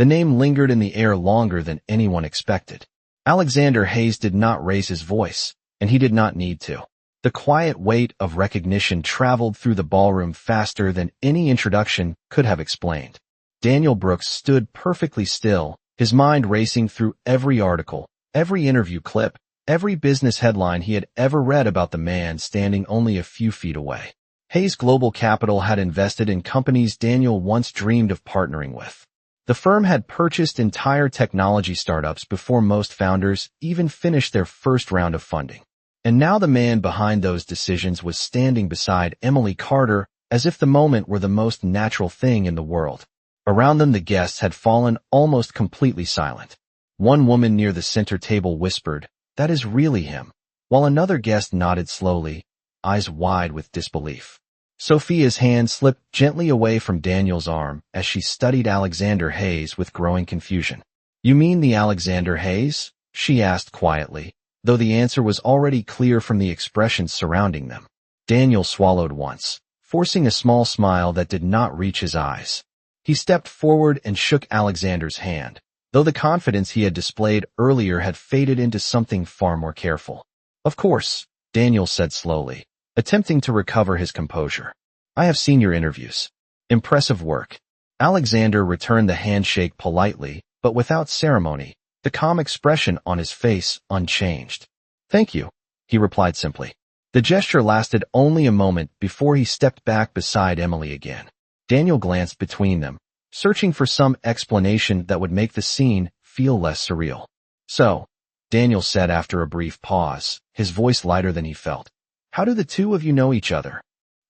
The name lingered in the air longer than anyone expected. Alexander Hayes did not raise his voice, and he did not need to. The quiet weight of recognition traveled through the ballroom faster than any introduction could have explained. Daniel Brooks stood perfectly still, his mind racing through every article, every interview clip, every business headline he had ever read about the man standing only a few feet away. Hayes Global Capital had invested in companies Daniel once dreamed of partnering with. The firm had purchased entire technology startups before most founders even finished their first round of funding. And now the man behind those decisions was standing beside Emily Carter as if the moment were the most natural thing in the world. Around them the guests had fallen almost completely silent. One woman near the center table whispered, "That is really him," while another guest nodded slowly, eyes wide with disbelief. Sophia's hand slipped gently away from Daniel's arm as she studied Alexander Hayes with growing confusion. "You mean the Alexander Hayes?" she asked quietly, though the answer was already clear from the expressions surrounding them. Daniel swallowed once, forcing a small smile that did not reach his eyes. He stepped forward and shook Alexander's hand, though the confidence he had displayed earlier had faded into something far more careful. "Of course," Daniel said slowly, attempting to recover his composure. "I have seen your interviews. Impressive work." Alexander returned the handshake politely, but without ceremony, the calm expression on his face unchanged. "Thank you," he replied simply. The gesture lasted only a moment before he stepped back beside Emily again. Daniel glanced between them, searching for some explanation that would make the scene feel less surreal. "So," Daniel said after a brief pause, his voice lighter than he felt, "how do the two of you know each other?"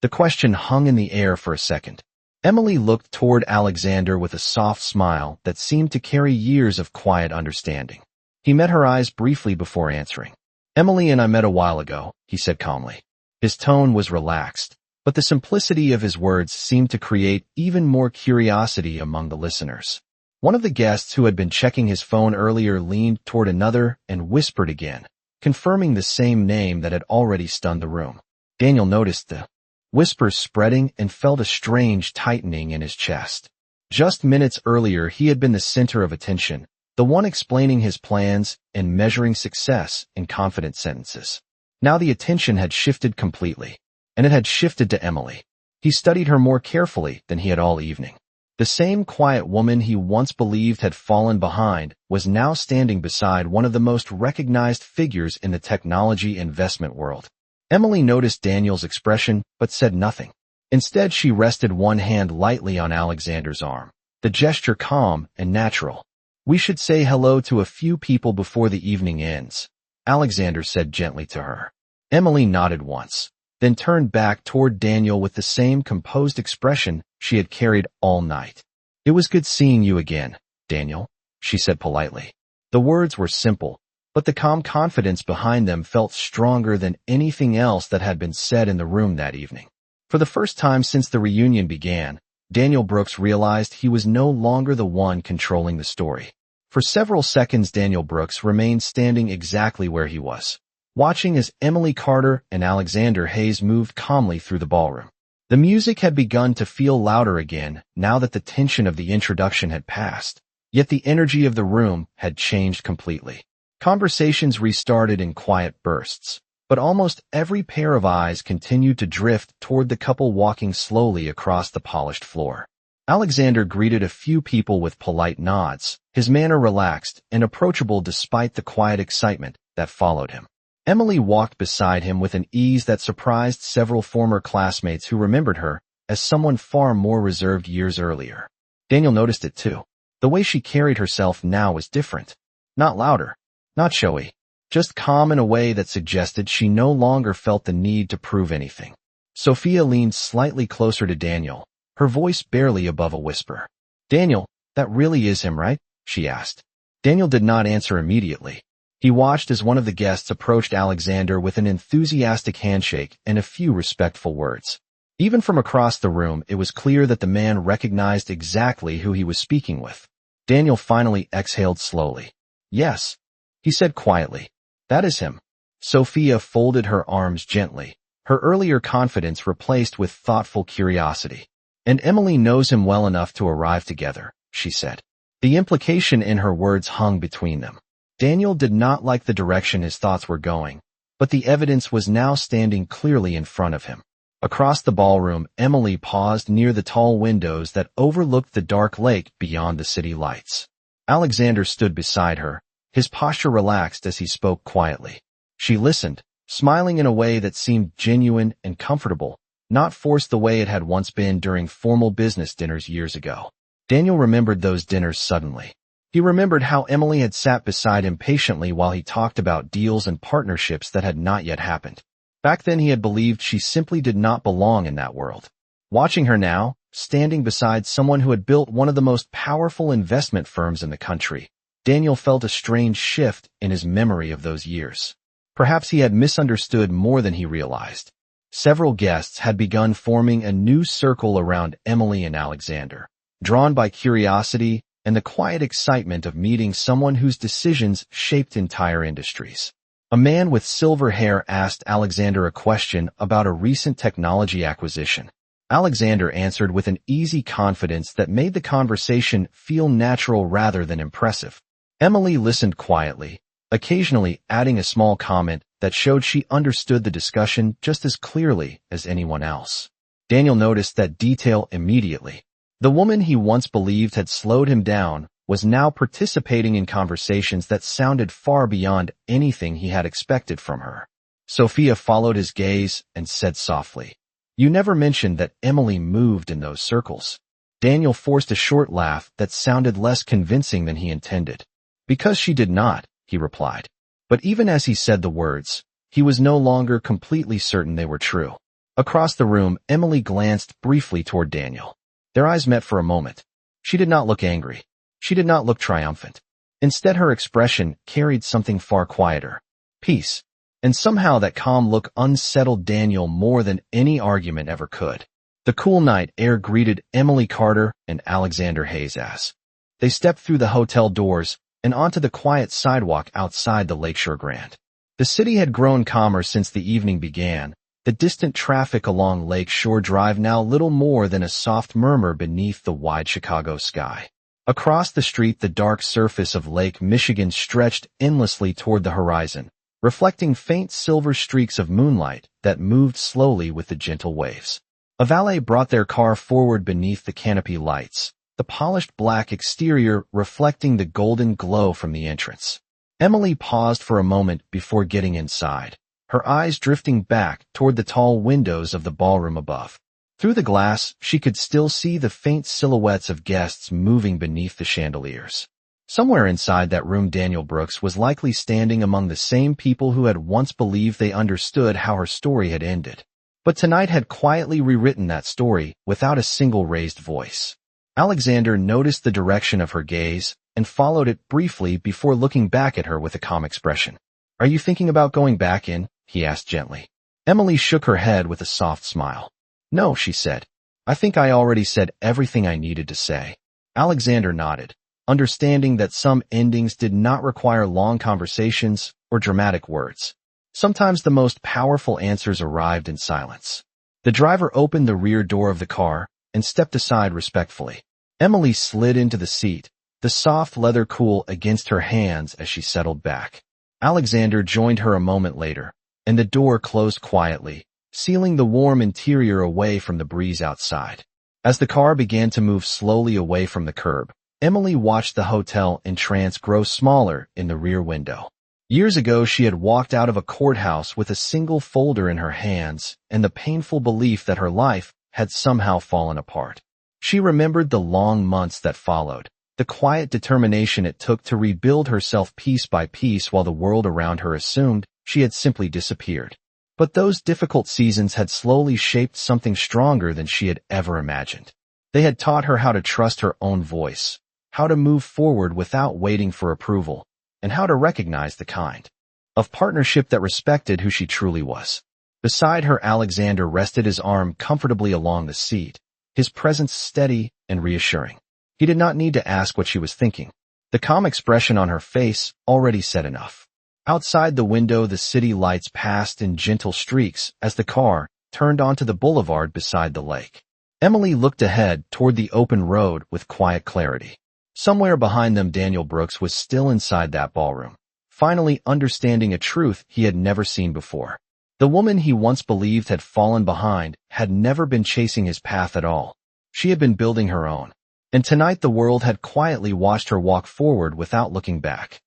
The question hung in the air for a second. Emily looked toward Alexander with a soft smile that seemed to carry years of quiet understanding. He met her eyes briefly before answering. "Emily and I met a while ago," he said calmly. His tone was relaxed, but the simplicity of his words seemed to create even more curiosity among the listeners. One of the guests who had been checking his phone earlier leaned toward another and whispered again, confirming the same name that had already stunned the room. Daniel noticed the whispers spreading and felt a strange tightening in his chest. Just minutes earlier he had been the center of attention, the one explaining his plans and measuring success in confident sentences. Now the attention had shifted completely, and it had shifted to Emily. He studied her more carefully than he had all evening. The same quiet woman he once believed had fallen behind was now standing beside one of the most recognized figures in the technology investment world. Emily noticed Daniel's expression but said nothing. Instead, she rested one hand lightly on Alexander's arm, the gesture calm and natural. "We should say hello to a few people before the evening ends," Alexander said gently to her. Emily nodded once, then turned back toward Daniel with the same composed expression she had carried all night. "It was good seeing you again, Daniel," she said politely. The words were simple, but the calm confidence behind them felt stronger than anything else that had been said in the room that evening. For the first time since the reunion began, Daniel Brooks realized he was no longer the one controlling the story. For several seconds Daniel Brooks remained standing exactly where he was, watching as Emily Carter and Alexander Hayes moved calmly through the ballroom. The music had begun to feel louder again now that the tension of the introduction had passed, yet the energy of the room had changed completely. Conversations restarted in quiet bursts, but almost every pair of eyes continued to drift toward the couple walking slowly across the polished floor. Alexander greeted a few people with polite nods, his manner relaxed and approachable despite the quiet excitement that followed him. Emily walked beside him with an ease that surprised several former classmates who remembered her as someone far more reserved years earlier. Daniel noticed it too. The way she carried herself now was different. Not louder, not showy, just calm in a way that suggested she no longer felt the need to prove anything. Sophia leaned slightly closer to Daniel, her voice barely above a whisper. "Daniel, that really is him, right?" she asked. Daniel did not answer immediately. He watched as one of the guests approached Alexander with an enthusiastic handshake and a few respectful words. Even from across the room, it was clear that the man recognized exactly who he was speaking with. Daniel finally exhaled slowly. "Yes," he said quietly. "That is him." Sophia folded her arms gently, her earlier confidence replaced with thoughtful curiosity. "And Emily knows him well enough to arrive together," she said. The implication in her words hung between them. Daniel did not like the direction his thoughts were going, but the evidence was now standing clearly in front of him. Across the ballroom, Emily paused near the tall windows that overlooked the dark lake beyond the city lights. Alexander stood beside her, his posture relaxed as he spoke quietly. She listened, smiling in a way that seemed genuine and comfortable, not forced the way it had once been during formal business dinners years ago. Daniel remembered those dinners suddenly. He remembered how Emily had sat beside him patiently while he talked about deals and partnerships that had not yet happened. Back then he had believed she simply did not belong in that world. Watching her now, standing beside someone who had built one of the most powerful investment firms in the country, Daniel felt a strange shift in his memory of those years. Perhaps he had misunderstood more than he realized. Several guests had begun forming a new circle around Emily and Alexander, drawn by curiosity and the quiet excitement of meeting someone whose decisions shaped entire industries. A man with silver hair asked Alexander a question about a recent technology acquisition. Alexander answered with an easy confidence that made the conversation feel natural rather than impressive. Emily listened quietly, occasionally adding a small comment that showed she understood the discussion just as clearly as anyone else. Daniel noticed that detail immediately. The woman he once believed had slowed him down was now participating in conversations that sounded far beyond anything he had expected from her. Sophia followed his gaze and said softly, "You never mentioned that Emily moved in those circles." Daniel forced a short laugh that sounded less convincing than he intended. "Because she did not," he replied. But even as he said the words, he was no longer completely certain they were true. Across the room, Emily glanced briefly toward Daniel. Their eyes met for a moment. She did not look angry. She did not look triumphant. Instead, her expression carried something far quieter. Peace. And somehow that calm look unsettled Daniel more than any argument ever could. The cool night air greeted Emily Carter and Alexander Hayes as they stepped through the hotel doors and onto the quiet sidewalk outside the Lakeshore Grand. The city had grown calmer since the evening began, the distant traffic along Lakeshore Drive now little more than a soft murmur beneath the wide Chicago sky. Across the street, the dark surface of Lake Michigan stretched endlessly toward the horizon, reflecting faint silver streaks of moonlight that moved slowly with the gentle waves. A valet brought their car forward beneath the canopy lights, the polished black exterior reflecting the golden glow from the entrance. Emily paused for a moment before getting inside, her eyes drifting back toward the tall windows of the ballroom above. Through the glass, she could still see the faint silhouettes of guests moving beneath the chandeliers. Somewhere inside that room, Daniel Brooks was likely standing among the same people who had once believed they understood how her story had ended, but tonight had quietly rewritten that story without a single raised voice. Alexander noticed the direction of her gaze and followed it briefly before looking back at her with a calm expression. "Are you thinking about going back in?" he asked gently. Emily shook her head with a soft smile. "No," she said. "I think I already said everything I needed to say." Alexander nodded, understanding that some endings did not require long conversations or dramatic words. Sometimes the most powerful answers arrived in silence. The driver opened the rear door of the car and stepped aside respectfully. Emily slid into the seat, the soft leather cool against her hands as she settled back. Alexander joined her a moment later, and the door closed quietly, sealing the warm interior away from the breeze outside. As the car began to move slowly away from the curb, Emily watched the hotel entrance grow smaller in the rear window. Years ago, she had walked out of a courthouse with a single folder in her hands and the painful belief that her life had somehow fallen apart. She remembered the long months that followed, the quiet determination it took to rebuild herself piece by piece while the world around her assumed she had simply disappeared. But those difficult seasons had slowly shaped something stronger than she had ever imagined. They had taught her how to trust her own voice, how to move forward without waiting for approval, and how to recognize the kind of partnership that respected who she truly was. Beside her, Alexander rested his arm comfortably along the seat, his presence steady and reassuring. He did not need to ask what she was thinking. The calm expression on her face already said enough. Outside the window, the city lights passed in gentle streaks as the car turned onto the boulevard beside the lake. Emily looked ahead toward the open road with quiet clarity. Somewhere behind them, Daniel Brooks was still inside that ballroom, finally understanding a truth he had never seen before. The woman he once believed had fallen behind had never been chasing his path at all. She had been building her own. And tonight the world had quietly watched her walk forward without looking back.